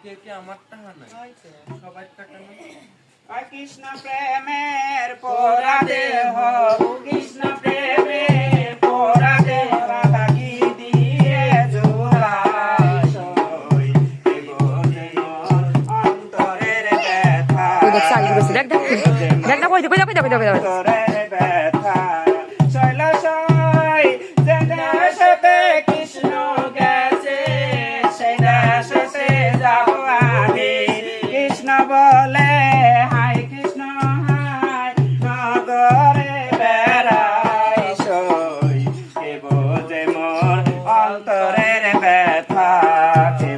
কে কে আমার টাকা নাই সবাই টাকা নাই কৃষ্ণ প্রেমের পোড়া দেহ কৃষ্ণ প্রেমের পোড়া দেহ রাধা কি দিয়ে জোড়াই অন্তরের ব্যথা অন্তরের ব্যথা শৈলশয় যে দেশেতে কৃষ্ণ গেছে সেই দেশেতে যাব আমি কৃষ্ণ বলে হাই কৃষ্ণ হাই নগরে বেড়াই সই কে বোঝে মোর অন্তরের ব্যথা কে